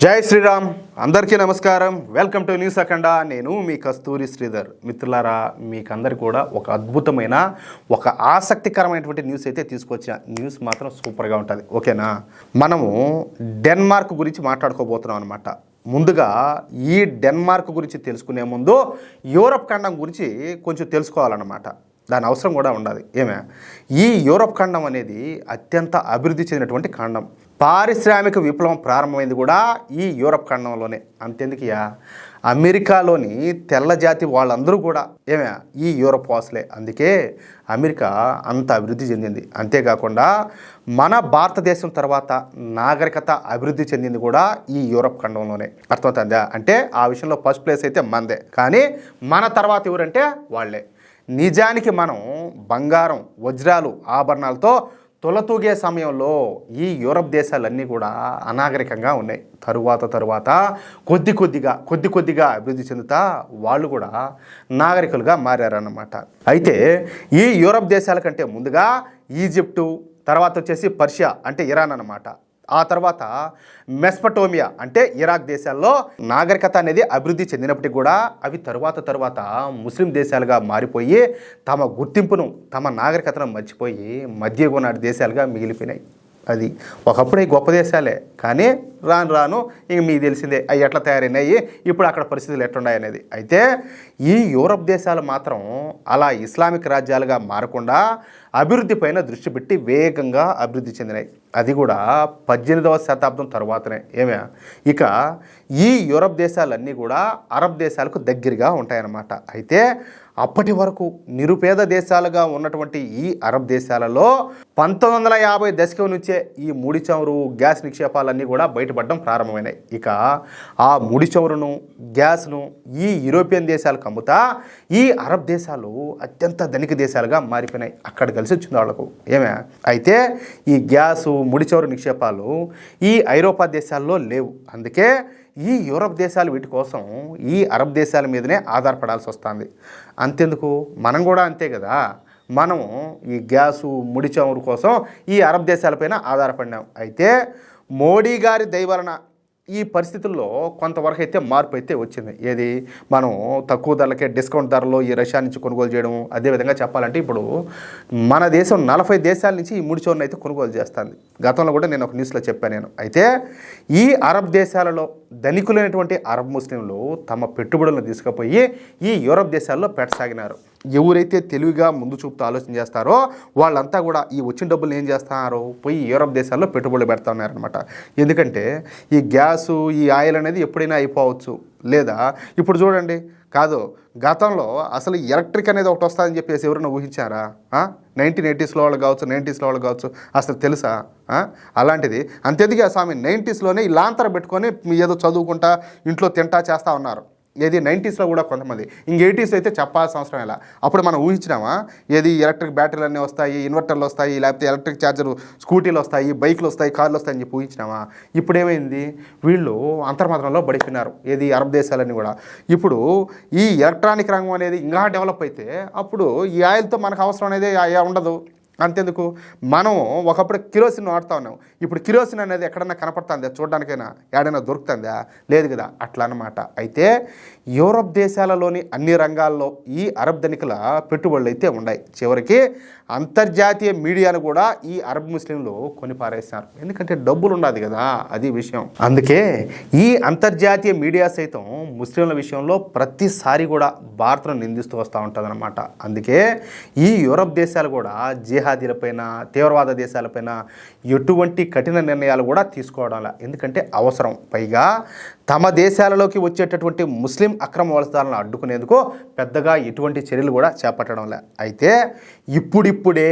జై శ్రీరామ్. అందరికీ నమస్కారం. వెల్కమ్ టు న్యూస్ అఖండ. నేను మీ కస్తూరి శ్రీధర్. మిత్రులారా, మీకందరికీ కూడా ఒక అద్భుతమైన ఒక ఆసక్తికరమైనటువంటి న్యూస్ అయితే తీసుకొచ్చా. న్యూస్ మాత్రం సూపర్గా ఉంటుంది. ఓకేనా? మనము డెన్మార్క్ గురించి మాట్లాడుకోబోతున్నాం అనమాట. ముందుగా ఈ డెన్మార్క్ గురించి తెలుసుకునే ముందు యూరప్ ఖండం గురించి కొంచెం తెలుసుకోవాలన్నమాట. దాని అవసరం కూడా ఉండాలి. ఈ యూరప్ ఖండం అనేది అత్యంత అభివృద్ధి చెందినటువంటి ఖండం. పారిశ్రామిక విప్లవం ప్రారంభమైంది కూడా ఈ యూరప్ ఖండంలోనే. అంతెందుకయ్యా, అమెరికాలోని తెల్ల జాతి వాళ్ళందరూ కూడా ఈ యూరప్ వాసులే. అందుకే అమెరికా అంత అభివృద్ధి చెందింది. అంతేకాకుండా మన భారతదేశం తర్వాత నాగరికత అభివృద్ధి చెందింది కూడా ఈ యూరప్ ఖండంలోనే. అర్థమవుతుందా? అంటే ఆ విషయంలో ఫస్ట్ ప్లేస్ అయితే మనదే, కానీ మన తర్వాత ఎవరంటే వాళ్ళే. నిజానికి మనం బంగారం, వజ్రాలు, ఆభరణాలతో తొలతూగే సమయంలో ఈ యూరప్ దేశాలన్నీ కూడా అనాగరికంగా ఉన్నాయి. తరువాత కొద్ది కొద్దిగా అభివృద్ధి చెందుతా వాళ్ళు కూడా నాగరికులుగా మారారన్నమాట. అయితే ఈ యూరప్ దేశాల కంటే ముందుగా ఈజిప్టు, తర్వాత వచ్చేసి పర్షియా అంటే ఇరాన్ అన్నమాట. ఆ తర్వాత మెస్పటోమియా అంటే ఇరాక్ దేశాల్లో నాగరికత అనేది అభివృద్ధి చెందినప్పటికీ కూడా అవి తరువాత ముస్లిం దేశాలుగా మారిపోయి తమ గుర్తింపును, తమ నాగరికతను మర్చిపోయి మధ్యయుగనాటి దేశాలుగా మిగిలిపోయినాయి. అది ఒకప్పుడు గొప్ప దేశాలే, కానీ రాను ఇంక మీకు తెలిసిందే అవి ఎట్లా తయారైనాయి, ఇప్పుడు అక్కడ పరిస్థితులు ఎట్లున్నాయి అనేది. అయితే ఈ యూరప్ దేశాలు మాత్రం అలా ఇస్లామిక్ రాజ్యాలుగా మారకుండా అభివృద్ధి పైన దృష్టి పెట్టి వేగంగా అభివృద్ధి చెందినాయి. అది కూడా 18వ శతాబ్దం తర్వాతనే. ఇక ఈ యూరప్ దేశాలన్నీ కూడా అరబ్ దేశాలకు దగ్గరగా ఉంటాయన్నమాట. అయితే అప్పటి వరకు నిరుపేద దేశాలుగా ఉన్నటువంటి ఈ అరబ్ దేశాలలో 1950 దశకం నుంచే ఈ ముడి చమురు, గ్యాస్ నిక్షేపాలన్నీ కూడా బయటపడడం ప్రారంభమైనాయి. ఇక ఆ ముడి చమురును, గ్యాస్ను ఈ యూరోపియన్ దేశాలకు అమ్ముతా ఈ అరబ్ దేశాలు అత్యంత ధనిక దేశాలుగా మారిపోయినాయి. అక్కడ కలిసి వచ్చింది వాళ్ళకు. అయితే ఈ గ్యాసు, ముడి చమురు నిక్షేపాలు ఈ ఐరోపా దేశాల్లో లేవు. అందుకే ఈ యూరప్ దేశాలు వీటి కోసం ఈ అరబ్ దేశాల మీదనే ఆధారపడాల్సి వస్తుంది. అంతెందుకు, మనం కూడా అంతే కదా. మనం ఈ గ్యాసు, ముడి చమురు కోసం ఈ అరబ్ దేశాలపైన ఆధారపడినాం. అయితే మోడీ గారి దయ వలన ఈ పరిస్థితుల్లో కొంతవరకు అయితే మార్పు అయితే వచ్చింది. ఏది, మనం తక్కువ ధరలకే డిస్కౌంట్ ధరలో ఈ రష్యా నుంచి కొనుగోలు చేయడం. అదేవిధంగా చెప్పాలంటే ఇప్పుడు మన దేశం 40 దేశాల నుంచి ఈ ముడి చమురును అయితే కొనుగోలు చేస్తుంది. గతంలో కూడా నేను ఒక న్యూస్లో చెప్పాను. అయితే ఈ అరబ్ దేశాలలో ధనికులైనటువంటి అరబ్ ముస్లింలు తమ పెట్టుబడులను తీసుకుపోయి ఈ యూరప్ దేశాల్లో పెట్టసాగినారు. ఎవరైతే తెలివిగా ముందు చూపుతూ ఆలోచన చేస్తారో వాళ్ళంతా కూడా ఈ వచ్చిన డబ్బులు ఏం చేస్తున్నారు, పోయి యూరప్ దేశాల్లో పెట్టుబడులు పెడతా ఉన్నారనమాట. ఎందుకంటే ఈ గ్యాసు, ఈ ఆయిల్ అనేది ఎప్పుడైనా అయిపోవచ్చు. లేదా ఇప్పుడు చూడండి, గతంలో అసలు ఎలక్ట్రిక్ అనేది ఒకటి వస్తుందని చెప్పేసి ఎవరైనా ఊహించారా? 1980స్లో వాళ్ళు కావచ్చు, 90స్లో వాళ్ళు కావచ్చు, అసలు తెలుసా? అలాంటిది అంతెదిగా స్వామి 90స్లోనే ఈ లాంతర పెట్టుకొని ఏదో చదువుకుంటా ఇంట్లో తింటా చేస్తూ ఉన్నారు. ఏది 90స్లో కూడా కొంతమంది, ఇంక 80s అయితే చెప్పాల్సిన అవసరం ఎలా. అప్పుడు మనం ఊహించినామా ఏది ఎలక్ట్రిక్ బ్యాటరీలు అన్నీ వస్తాయి, ఇన్వర్టర్లు వస్తాయి, లేకపోతే ఎలక్ట్రిక్ ఛార్జర్ స్కూటీలు వస్తాయి, బైక్లు వస్తాయి, కార్లు వస్తాయని చెప్పి ఊహించినామా? ఇప్పుడు ఏమైంది, వీళ్ళు అంతర్మాత్రంలో పడిపోయినారు. ఏది అరబ్ దేశాలన్నీ కూడా. ఇప్పుడు ఈ ఎలక్ట్రానిక్ రంగం అనేది ఇంకా డెవలప్ అయితే అప్పుడు ఈ ఆయిల్తో మనకు అవసరం అనేది ఉండదు. అంతెందుకు, మనం ఒకప్పుడు కిరోసిన్ వాడుతూ ఉన్నాం. ఇప్పుడు కిరోసిన్ అనేది ఎక్కడన్నా కనపడుతుందా? చూడడానికైనా ఏడైనా దొరుకుతుందా? లేదు కదా. అట్లా అన్నమాట. అయితే యూరప్ దేశాలలోని అన్ని రంగాల్లో ఈ అరబ్ ధనికుల పెట్టుబడులు అయితే ఉన్నాయి. చివరికి అంతర్జాతీయ మీడియాను కూడా ఈ అరబ్ ముస్లింలు కొని పారేస్తున్నారు. ఎందుకంటే డబ్బులు ఉన్నది కదా, అది విషయం. అందుకే ఈ అంతర్జాతీయ మీడియా సైతం ముస్లింల విషయంలో ప్రతిసారి కూడా భారత్ను నిందిస్తూ వస్తూ ఉంటుంది అనమాట. అందుకే ఈ యూరప్ దేశాలు కూడా జిహాదీలపైన, తీవ్రవాద దేశాలపైన ఎటువంటి కఠిన నిర్ణయాలు కూడా తీసుకోవడంలా. ఎందుకంటే అవసరం. పైగా తమ దేశాలలోకి వచ్చేటటువంటి ముస్లిం అక్రమ వలసదారులను అడ్డుకునేందుకు పెద్దగా ఎటువంటి చర్యలు కూడా చేపట్టడంలే. అయితే ఇప్పుడిప్పుడే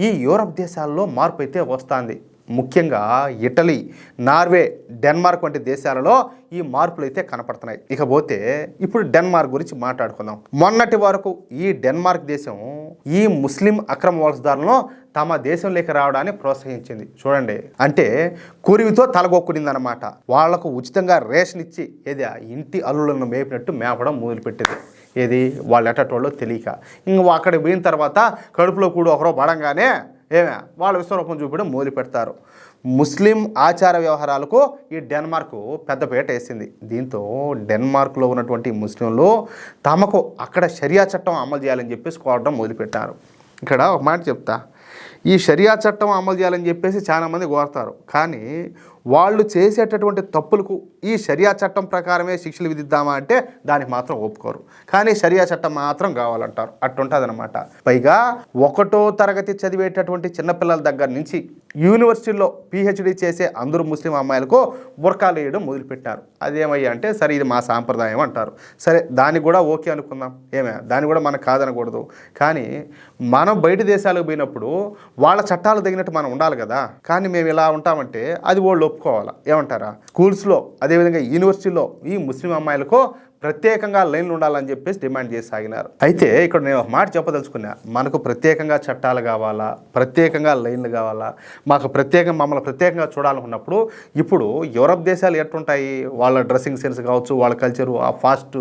ఈ యూరప్ దేశాల్లో మార్పు అయితే వస్తుంది. ముఖ్యంగా ఇటలీ, నార్వే, డెన్మార్క్ వంటి దేశాలలో ఈ మార్పులు అయితే కనపడుతున్నాయి. ఇకపోతే ఇప్పుడు డెన్మార్క్ గురించి మాట్లాడుకుందాం. మొన్నటి వరకు ఈ డెన్మార్క్ దేశం ఈ ముస్లిం అక్రమ వలసదారులను తమ దేశంలోకి రావడాన్ని ప్రోత్సహించింది. చూడండి, అంటే కురివితో తలగొక్కునిందనమాట. వాళ్లకు ఉచితంగా రేషన్ ఇచ్చి ఇంటి అల్లులను మేపినట్టు మేపడం మొదలుపెట్టింది. ఏది, వాళ్ళు ఎట్టటోళ్ళో తెలియక ఇంక అక్కడికి పోయిన తర్వాత కడుపులో కూడా ఒకరో పడంగానే వాళ్ళ విశ్వరూపం చూపడం మొదలు పెడతారు. ముస్లిం ఆచార వ్యవహారాలకు ఈ డెన్మార్క్ పెద్దపీట వేసింది. దీంతో డెన్మార్క్లో ఉన్నటువంటి ముస్లింలు తమకు అక్కడ షరియా చట్టం అమలు చేయాలని చెప్పేసి కోరడం మొదలుపెట్టారు. ఇక్కడ ఒక మాట చెప్తా, ఈ షరియా చట్టం అమలు చేయాలని చెప్పేసి చాలామంది కోరతారు, కానీ వాళ్ళు చేసేటటువంటి తప్పులకు ఈ షరియా చట్టం ప్రకారమే శిక్షలు విధిద్దామా అంటే దానికి మాత్రం ఒప్పుకోరు. కానీ షరియా చట్టం మాత్రం కావాలంటారు. అట్టుంటుందన్నమాట. పైగా 1వ తరగతి చదివేటటువంటి చిన్నపిల్లల దగ్గర నుంచి యూనివర్సిటీలో PhD చేసే అందరూ ముస్లిం అమ్మాయిలకు బుర్కాలు వేయడం మొదలుపెట్టారు. అదేమయ్యా అంటే సరే ఇది మా సాంప్రదాయం అంటారు. సరే దానికి కూడా ఓకే అనుకుందాం, దాన్ని కూడా మనకు కాదనకూడదు. కానీ మనం బయట దేశాలకు పోయినప్పుడు వాళ్ళ చట్టాలు తగినట్టు మనం ఉండాలి కదా. కానీ మేము ఇలా ఉంటామంటే అది వాళ్ళు ఒప్పుకోవాలా, ఏమంటారా? స్కూల్స్లో అదేవిధంగా యూనివర్సిటీలో ఈ ముస్లిం అమ్మాయిలకు ప్రత్యేకంగా లైన్లు ఉండాలని చెప్పేసి డిమాండ్ చేసి సాగినారు. అయితే ఇక్కడ నేను ఒక మాట చెప్పదలుచుకున్నా, మనకు ప్రత్యేకంగా చట్టాలు కావాలా, ప్రత్యేకంగా లైన్లు కావాలా, మమ్మల్ని ప్రత్యేకంగా చూడాలనుకున్నప్పుడు ఇప్పుడు యూరప్ దేశాలు ఎట్టుంటాయి, వాళ్ళ డ్రెస్సింగ్ సెన్స్ కావచ్చు, వాళ్ళ కల్చరు ఆ ఫాస్ట్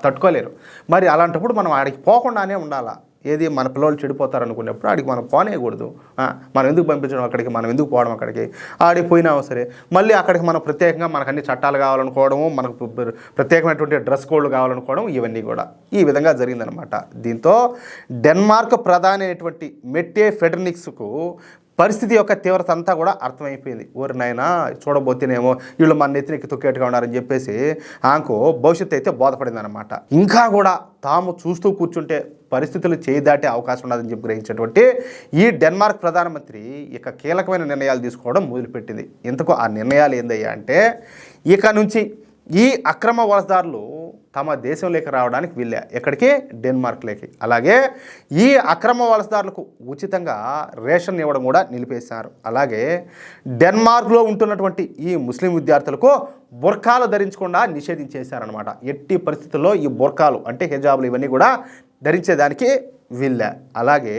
తట్టుకోలేరు. మరి అలాంటప్పుడు మనం ఆడికి పోకుండానే ఉండాలా. ఏది మన పిల్లలు చెడిపోతారు అనుకున్నప్పుడు ఆడికి మనం పోనేయకూడదు. మనం ఎందుకు పంపించడం అక్కడికి, మనం ఎందుకు పోవడం అక్కడికి? ఆడికి పోయినా సరే మళ్ళీ అక్కడికి మనం ప్రత్యేకంగా మనకు అన్ని చట్టాలు కావాలనుకోవడము, మనకు ప్రత్యేకమైనటువంటి డ్రెస్ కోడ్లు కావాలనుకోవడం, ఇవన్నీ కూడా ఈ విధంగా జరిగిందనమాట. దీంతో డెన్మార్క్ ప్రధాని అయినటువంటి మెట్టే ఫెడరిక్స్కు పరిస్థితి యొక్క తీవ్రత అంతా కూడా అర్థమైపోయింది. ఓరి నాయనా చూడబోతేనేమో వీళ్ళు మన నెత్తినెక్కి తొక్కేట్టుగా ఉన్నారని చెప్పేసి ఆమెకు భవిష్యత్తు అయితే బోధపడిందనమాట. ఇంకా కూడా తాము చూస్తూ కూర్చుంటే పరిస్థితులు చేయి దాటే అవకాశం ఉన్నదని చెప్పి గ్రహించేటువంటి ఈ డెన్మార్క్ ప్రధానమంత్రి ఇక కీలకమైన నిర్ణయాలు తీసుకోవడం మొదలుపెట్టింది. ఇంతకు ఆ నిర్ణయాలు ఏందయ్యా అంటే, ఇక నుంచి ఈ అక్రమ వలసదారులు తమ దేశంలోకి రావడానికి వీళ్ళే, ఎక్కడికి? డెన్మార్క్లోకి. అలాగే ఈ అక్రమ వలసదారులకు ఉచితంగా రేషన్ ఇవ్వడం కూడా నిలిపేశారు. అలాగే డెన్మార్క్లో ఉంటున్నటువంటి ఈ ముస్లిం విద్యార్థులకు బుర్కాలు ధరించకుండా నిషేధించేశారనమాట. ఎట్టి పరిస్థితుల్లో ఈ బుర్కాలు అంటే హిజాబులు ఇవన్నీ కూడా ధరించేదానికి వీళ్ళే. అలాగే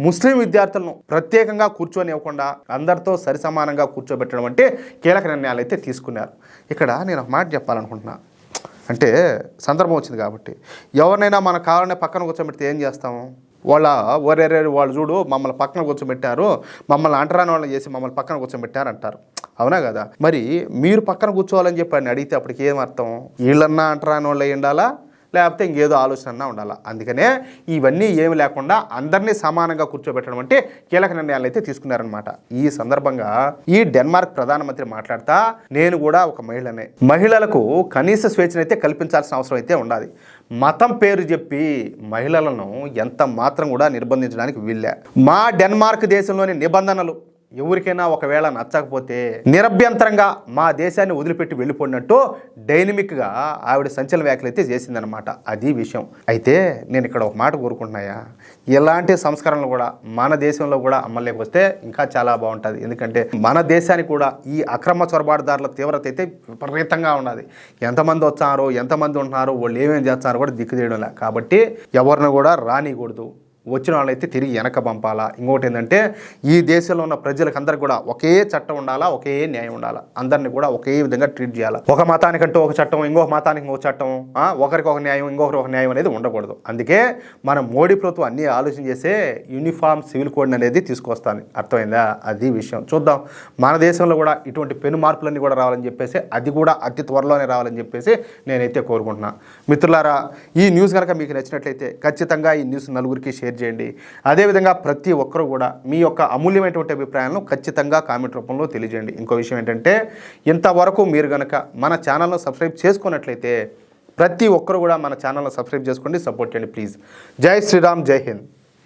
ముస్లిం విద్యార్థులను ప్రత్యేకంగా కూర్చొనివ్వకుండా అందరితో సరిసమానంగా కూర్చోబెట్టడం అంటే కీలక నిర్ణయాలు అయితే తీసుకున్నారు. ఇక్కడ నేను ఒక మాట చెప్పాలనుకుంటున్నా, అంటే సందర్భం వచ్చింది కాబట్టి, ఎవరినైనా మనకు కావాలనే పక్కన కూర్చోబెడితే ఏం చేస్తాము? వాళ్ళు చూడు మమ్మల్ని పక్కన కూర్చోబెట్టారు, మమ్మల్ని అంటరాని వాళ్ళని చేసి మమ్మల్ని పక్కన కూర్చోబెట్టారు అంటారు. అవునా కదా? మరి మీరు పక్కన కూర్చోవాలని చెప్పి అని అడిగితే అప్పటికి ఏమర్థం? వీళ్ళన్నా అంటరాని వాళ్ళు ఉండాలా, లేకపోతే ఇంకేదో ఆలోచన ఉండాలి. అందుకనే ఇవన్నీ ఏమి లేకుండా అందరినీ సమానంగా కూర్చోబెట్టడం అంటే కీలక నిర్ణయాలు అయితే తీసుకున్నారనమాట. ఈ సందర్భంగా ఈ డెన్మార్క్ ప్రధానమంత్రి మాట్లాడుతా, నేను కూడా ఒక మహిళనే, మహిళలకు కనీస స్వేచ్ఛనైతే కల్పించాల్సిన అవసరం అయితే ఉండాలి. మతం పేరు చెప్పి మహిళలను ఎంత మాత్రం కూడా నిర్బంధించడానికి వీళ్ళే. మా డెన్మార్క్ దేశంలోని నిబంధనలు ఎవరికైనా ఒకవేళ నచ్చకపోతే నిరభ్యంతరంగా మా దేశాన్ని వదిలిపెట్టి వెళ్ళిపోయినట్టు డైనమిక్గా ఆవిడ సంచలన వ్యాఖ్యలు అయితే చేసిందనమాట. అది విషయం. అయితే నేను ఇక్కడ ఒక మాట కోరుకుంటున్నాయా, ఇలాంటి సంస్కరణలు కూడా మన దేశంలో కూడా అమల్లోకి వస్తే ఇంకా చాలా బాగుంటుంది. ఎందుకంటే మన దేశానికి కూడా ఈ అక్రమ చొరబాటుదారుల తీవ్రత అయితే విపరీతంగా ఉన్నది. ఎంతమంది వచ్చారో, ఎంతమంది ఉంటున్నారో, వాళ్ళు ఏమేమి చేస్తున్నారో కూడా దిక్కుదేయడంలే. కాబట్టి ఎవరిని కూడా రానికూడదు, వచ్చిన వాళ్ళైతే తిరిగి వెనక పంపాలా. ఇంకోటి ఏంటంటే ఈ దేశంలో ఉన్న ప్రజలకు అందరికి కూడా ఒకే చట్టం ఉండాలా, ఒకే న్యాయం ఉండాలా, అందరినీ కూడా ఒకే విధంగా ట్రీట్ చేయాలి. ఒక మతానికంటూ ఒక చట్టం, ఇంకొక మతానికి ఇంకొక చట్టం, ఒకరికి ఒక న్యాయం, ఇంకొకరికి ఒక న్యాయం అనేది ఉండకూడదు. అందుకే మన మోడీ ప్రభుత్వం అన్నీ ఆలోచన చేసే యూనిఫామ్ సివిల్ కోడ్ అనేది తీసుకొస్తాను. అర్థమైందా? అది విషయం. చూద్దాం మన దేశంలో కూడా ఇటువంటి పెను మార్పులన్నీ కూడా రావాలని చెప్పేసి, అది కూడా అతి త్వరలోనే రావాలని చెప్పేసి నేనైతే కోరుకుంటున్నా. మిత్రులారా, ఈ న్యూస్ కనుక మీకు నచ్చినట్లయితే ఖచ్చితంగా ఈ న్యూస్ నలుగురికి షేర్ చేయండి. అదేవిధంగా ప్రతి ఒక్కరు కూడా మీ యొక్క అమూల్యమైనటువంటి అభిప్రాయాలను ఖచ్చితంగా కామెంట్ రూపంలో తెలియజేయండి. ఇంకో విషయం ఏంటంటే, ఇంతవరకు మీరు కనుక మన ఛానల్ను సబ్స్క్రైబ్ చేసుకున్నట్లయితే ప్రతి ఒక్కరు కూడా మన ఛానల్ను సబ్స్క్రైబ్ చేసుకోండి, సపోర్ట్ చేయండి ప్లీజ్. జై శ్రీరామ్, జై హింద్.